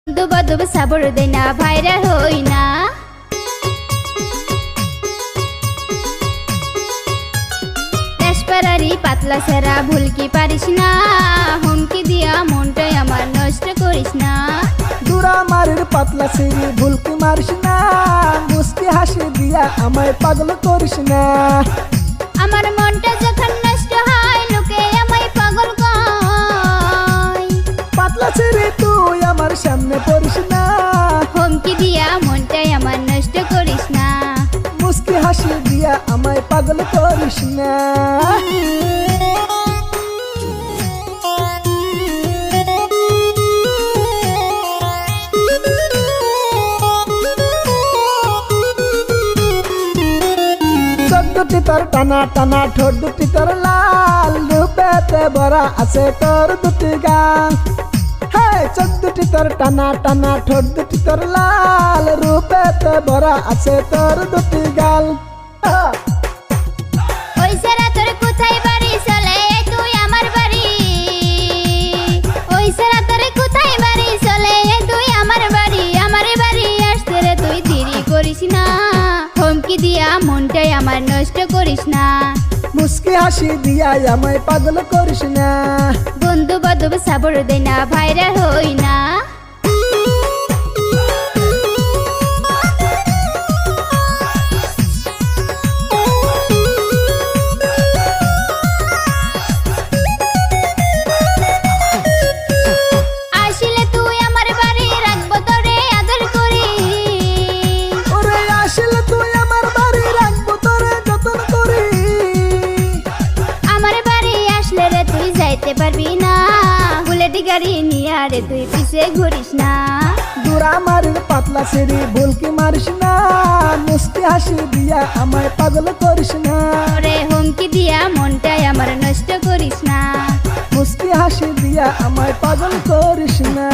দুবা দুবা সাবর দেই না ভাইরাল হই না। দেশপাড়ারি পাতলা সেরা ভুল কি পারিস না, হুমকি দিয়া মনটাই আমার নষ্ট করিস না। দুরামারির পাতলা সিঁড়ি ভুলকি মারিস না, মুস্কি হাসি দিয়া আমায় পাগল করিস না। আমার মনটা যখন নষ্ট হয় লোকে আমায় পাগল কয়। পাতলা সিঁড়ি তুই আমার সামনে পড়িস না, হুমকি দিয়া মনটাই আমার নষ্ট করিস না। মুস্কি হাসি দিয়া আমায় পাগল করিস না। দুটি তোর টানা টানা ঠোঁট দুটি তোর লাল, রূপেতে ভরা আছে তোর দুটি গাল। চোখ দুটি তোর টানা টানা ঠোঁট দুটি তোর লাল, রূপেতে ভরা আছে তোর দুটি গাল। ওই সারা তোর কোথায় বাড়ি চলে তুই আমার বাড়ি, ওই সারা তোর কোথায় বাড়ি চলে তুই আমার বাড়ি। আমার বাড়ি আসতে রে তুই দেরি করিস না, হুমকি দিয়া মনটাই আমার নষ্ট করিস না। মুস্কি হাসি দিয়া আমায় পাগল করিস না। বন্ধু বান্ধব সাবর দেই না ভাইরাল হই না। আসলে তুই আমার বাড়ি রাখবো তোরে আদর করি, ওরে আসলে তুই আমার বাড়ি রাখবো তোরে যতন করি। আমার বাড়ি আসলে রে তুই যাইতে পারবি না, বুলেট গাড়ি নিয়ে রে তুই পিছে ঘুরিস না। দুরামারির পাতলা সিঁড়ি ভুলকি মারিস না, মুস্কি হাসি দিয়া আমায় পাগল করিস না। ওরে হুমকি দিয়া মনটাই আমার নষ্ট করিস না। মুস্কি হাসি দিয়া আমায় পাগল করিস না।